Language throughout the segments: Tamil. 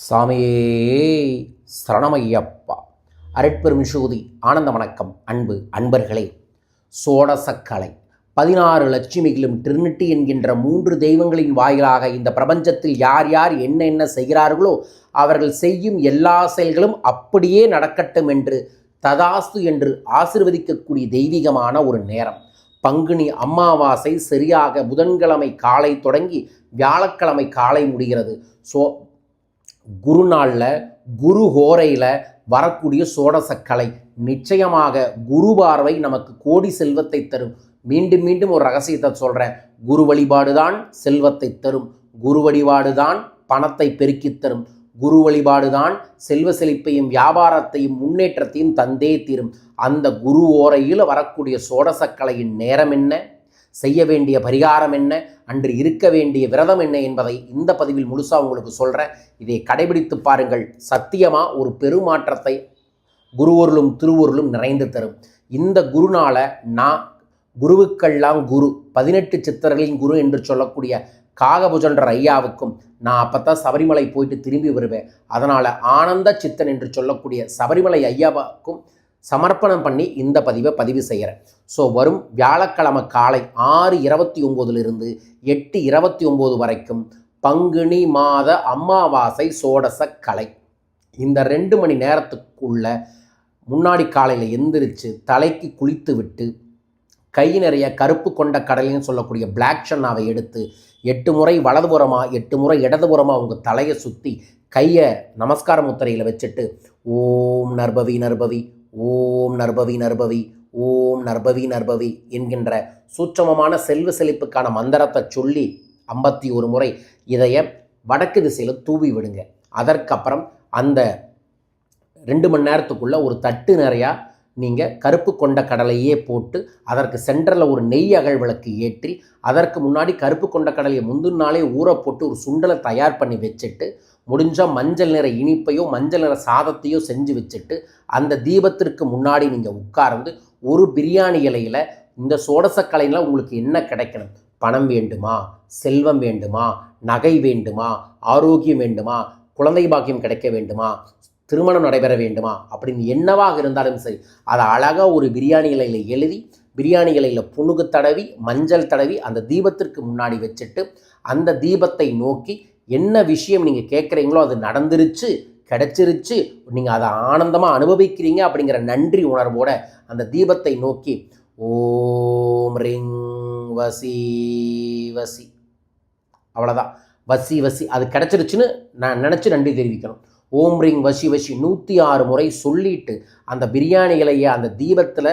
சாமியே சரணமையப்பா. அருட்பெரும் ஜோதி ஆனந்த வணக்கம். அன்பர்களே, சோடசக்கலை 16 லட்சுமிகளும் ட்ரினிட்டி என்கின்ற 3 தெய்வங்களின் வாயிலாக இந்த பிரபஞ்சத்தில் யார் யார் என்ன செய்கிறார்களோ அவர்கள் செய்யும் எல்லா செயல்களும் அப்படியே நடக்கட்டும் என்று ததாஸ்து என்று ஆசிர்வதிக்கக்கூடிய தெய்வீகமான ஒரு நேரம். பங்குனி அமாவாசை சரியாக புதன்கிழமை காலை தொடங்கி வியாழக்கிழமை காலை முடிகிறது. குருநாளில் குரு ஹோரையில் வரக்கூடிய சோடசக்கலை நிச்சயமாக குரு பார்வை நமக்கு கோடி செல்வத்தை தரும். மீண்டும் மீண்டும் ஒரு ரகசியத்தை சொல்கிறேன். குரு வழிபாடுதான் செல்வத்தை தரும். குரு வழிபாடுதான் பணத்தை பெருக்கித் தரும். குரு வழிபாடுதான் செல்வ செழிப்பையும் வியாபாரத்தையும் முன்னேற்றத்தையும் தந்தே தீரும். அந்த குரு ஓரையில் வரக்கூடிய சோடசக்கலையின் நேரம் என்ன, செய்ய வேண்டிய பரிகாரம் என்ன, அன்று இருக்க வேண்டிய விரதம் என்ன என்பதை இந்த பதிவில் முழுசாக உங்களுக்கு சொல்கிறேன். இதை கடைபிடித்து பாருங்கள். சத்தியமாக ஒரு பெருமாற்றத்தை குருவொருளும் திருவொருளும் நிறைந்து தரும். இந்த குருநாளை நான் குருவுக்கெல்லாம் குரு 18 சித்தர்களின் குரு என்று சொல்லக்கூடிய காகபுஜன்ற ஐயாவுக்கும் நான் அப்போத்தான் சபரிமலை போயிட்டு திரும்பி வருவேன். அதனால் ஆனந்த சித்தன் என்று சொல்லக்கூடிய சபரிமலை ஐயாவுக்கும் சமர்ப்பணம் பண்ணி இந்த பதிவு செய்கிறேன். வரும் வியாழக்கிழமை காலை 6:29 8:29 வரைக்கும் பங்குனி மாத அமாவாசை சோடசக்கலை. இந்த 2 மணி நேரத்துக்குள்ள முன்னாடி காலையில் எந்திரிச்சு தலைக்கு குளித்து விட்டு கை நிறைய கருப்பு கொண்ட கடலைன்னு சொல்லக்கூடிய பிளாக் சன்னாவை எடுத்து 8 முறை வலதுபுறமாக 8 முறை இடதுபுறமாக உங்கள் தலையை சுற்றி கையை நமஸ்கார முத்திரையில் வச்சுட்டு ஓம் நர்பவி நர்பவி, ஓம் நர்பவி நர்பவி, ஓம் நர்பவி நர்பவி என்கின்ற சூட்சமமான செல்வ செழிப்புக்கான மந்திரத்தை சொல்லி 51 முறை இதைய வடக்கு திசையில் தூவி விடுங்க. அதற்கப்புறம் அந்த 2 மணி நேரத்துக்குள்ளே ஒரு தட்டு நிறையா நீங்கள் கருப்பு கொண்ட கடலையே போட்டு அதற்கு சென்டரில் ஒரு நெய் அகல் விளக்கு ஏற்றி அதற்கு முன்னாடி கருப்பு கொண்ட கடலையை முந்தின நாளே ஊற போட்டு ஒரு சுண்டலை தயார் பண்ணி வச்சுட்டு முடிஞ்சால் மஞ்சள் நிற இனிப்பையோ மஞ்சள் நிற சாதத்தையோ செஞ்சு வச்சுட்டு அந்த தீபத்திற்கு முன்னாடி நீங்கள் உட்கார்ந்து ஒரு பிரியாணி இலையில் இந்த சோடசக்கலையில் உங்களுக்கு என்ன கிடைக்கணும், பணம் வேண்டுமா, செல்வம் வேண்டுமா, நகை வேண்டுமா, ஆரோக்கியம் வேண்டுமா, குழந்தை பாக்கியம் கிடைக்க வேண்டுமா, திருமணம் நடைபெற வேண்டுமா அப்படின்னு என்னவாக இருந்தாலும் சரி அதை அழகாக ஒரு பிரியாணி இலையில் எழுதி பிரியாணி இலையில் புணுகு தடவி மஞ்சள் தடவி அந்த தீபத்திற்கு முன்னாடி வச்சுட்டு அந்த தீபத்தை நோக்கி என்ன விஷயம் நீங்கள் கேட்குறீங்களோ அது நடந்துருச்சு, கிடைச்சிருச்சு, நீங்கள் அதை ஆனந்தமாக அனுபவிக்கிறீங்க அப்படிங்கிற நன்றி உணர்வோட அந்த தீபத்தை நோக்கி ஓம் ரிங் வசி வசி, அவ்வளோதான், வசி வசி அது கிடைச்சிருச்சுன்னு நான் நினச்சி நன்றி தெரிவிக்கணும். ஓம் ரிங் வசி வசி 106 முறை சொல்லிட்டு அந்த பிரியாணி இலையை அந்த தீபத்தில்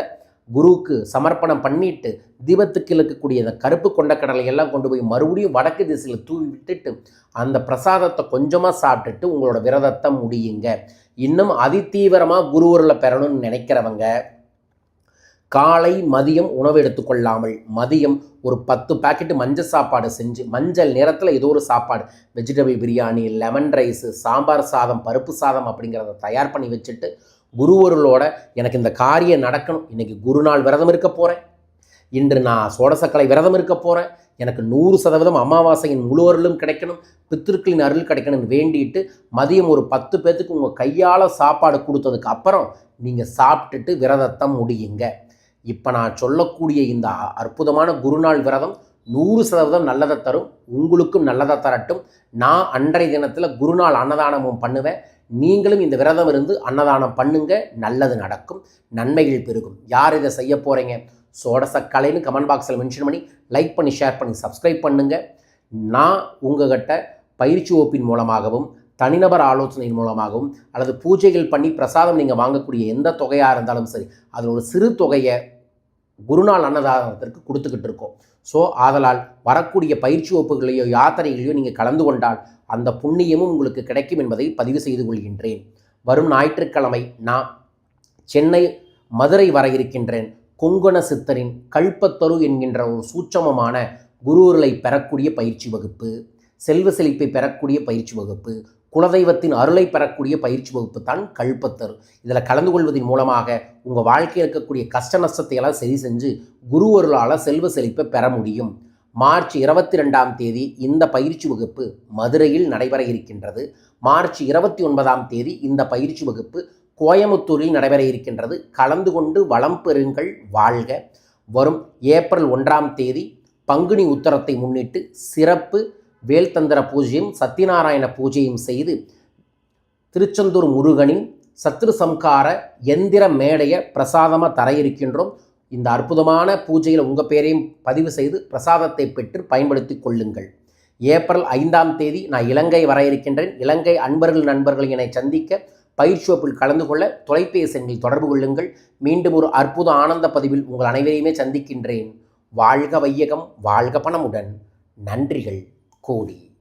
குருவுக்கு சமர்ப்பணம் பண்ணிட்டு தீபத்துக்கு இருக்கக்கூடிய அந்த கருப்பு கொண்ட கடலை எல்லாம் கொண்டு போய் மறுபடியும் வடக்கு திசையில் தூவி விட்டுட்டு அந்த பிரசாதத்தை கொஞ்சமாக சாப்பிட்டுட்டு உங்களோட விரதத்தை முடியுங்க. இன்னும் அதிதீவிரமாக குருவரில் பெறணும்னு நினைக்கிறவங்க காலை மதியம் உணவு எடுத்துக்கொள்ளாமல் மதியம் ஒரு 10 பாக்கெட்டு மஞ்சள் சாப்பாடு செஞ்சு மஞ்சள் நிறத்தில் ஏதோ ஒரு சாப்பாடு vegetable biryani, lemon rice, sambar சாதம், பருப்பு சாதம் அப்படிங்கிறத தயார் பண்ணி வச்சுட்டு குருவர்களோட எனக்கு இந்த காரியம் நடக்கணும், இன்றைக்கி குருநாள் விரதம் இருக்க போகிறேன், இன்று நான் சோடசக்கலை விரதம் இருக்க போகிறேன், எனக்கு 100% அமாவாசையின் முழுவர்களும் கிடைக்கணும், பித்திருக்களின் அருள் கிடைக்கணும்னு வேண்டிட்டு மதியம் ஒரு 10 பேர்த்துக்கு உங்கள் கையால் சாப்பாடு கொடுத்ததுக்கு அப்புறம் நீங்கள் சாப்பிட்டுட்டு விரதத்தை முடியுங்க. இப்போ நான் சொல்லக்கூடிய இந்த அற்புதமான குருநாள் விரதம் 100% நல்லதை தரும். உங்களுக்கும் நல்லதை தரட்டும். நான் அன்றைய தினத்தில் குருநாள் அன்னதானமும் பண்ணுவேன். நீங்களும் இந்த விரதம் இருந்து அன்னதானம் பண்ணுங்க, நல்லது நடக்கும், நன்மைகள் பெருகும். யார் இதை செய்ய போகிறீங்க, சோடசக்கலைன்னு கமெண்ட் பாக்ஸில் மென்ஷன் பண்ணி லைக் பண்ணி ஷேர் பண்ணி சப்ஸ்கிரைப் பண்ணுங்கள். நான் உங்கள்கிட்ட பயிற்சி வகுப்பின் மூலமாகவும் தனிநபர் ஆலோசனையின் மூலமாகவும் அல்லது பூஜைகள் பண்ணி பிரசாதம் நீங்கள் வாங்கக்கூடிய எந்த தொகையாக இருந்தாலும் சரி அதில் ஒரு சிறு தொகையை குருநாள் அன்னதானத்திற்கு கொடுத்துக்கிட்டு இருக்கோம். ஆதலால் வரக்கூடிய பயிற்சி வகுப்புகளையோ யாத்திரைகளையோ நீங்கள் கலந்து கொண்டால் அந்த புண்ணியமும் உங்களுக்கு கிடைக்கும் என்பதை பதிவு செய்து கொள்கின்றேன். வரும் ஞாயிற்றுக்கிழமை நான் சென்னை மதுரை வர இருக்கின்றேன். கொங்கண சித்தரின் கல்பத்தரு என்கின்ற ஒரு சூட்சமமான குருவர்களை பெறக்கூடிய பயிற்சி வகுப்பு, செல்வ செழிப்பை பெறக்கூடிய பயிற்சி வகுப்பு, குலதெய்வத்தின் அருளை பெறக்கூடிய பயிற்சி வகுப்பு தான் கல்பத்தரு. இதில் கலந்து கொள்வதன் மூலமாக உங்கள் வாழ்க்கையில் இருக்கக்கூடிய கஷ்ட நஷ்டத்தை எல்லாம் சரி செஞ்சு குருவருளால் செல்வ செழிப்பை பெற முடியும். மார்ச் 22ஆம் தேதி இந்த பயிற்சி வகுப்பு மதுரையில் நடைபெற இருக்கின்றது. மார்ச் 29ஆம் தேதி இந்த பயிற்சி வகுப்பு கோயமுத்தூரில் நடைபெற இருக்கின்றது. கலந்து கொண்டு வளம் பெறுங்கள், வாழ்க. வரும் ஏப்ரல் 1ஆம் தேதி பங்குனி உத்தரத்தை முன்னிட்டு சிறப்பு வேல்தந்திர பூஜையும் சத்யநாராயண பூஜையும் செய்து திருச்செந்தூர் முருகனின் சத்ரு சம்கார எந்திர மேடையை பிரசாதமாக தர இருக்கின்றோம். இந்த அற்புதமான பூஜையில் உங்கள் பேரையும் பதிவு செய்து பிரசாதத்தை பெற்று பயன்படுத்தி கொள்ளுங்கள். ஏப்ரல் 5ஆம் தேதி நான் இலங்கை வர இருக்கின்றேன். இலங்கை அன்பர்கள் நண்பர்கள் என்னை சந்திக்க பயிற்சி வகுப்பில் கலந்து கொள்ள தொலைபேசி எண்ணில் தொடர்பு கொள்ளுங்கள். மீண்டும் ஒரு அற்புத ஆனந்த பதிவில் உங்கள் அனைவரையுமே சந்திக்கின்றேன். வாழ்க வையகம், வாழ்க பணமுடன். நன்றிகள் கோடி.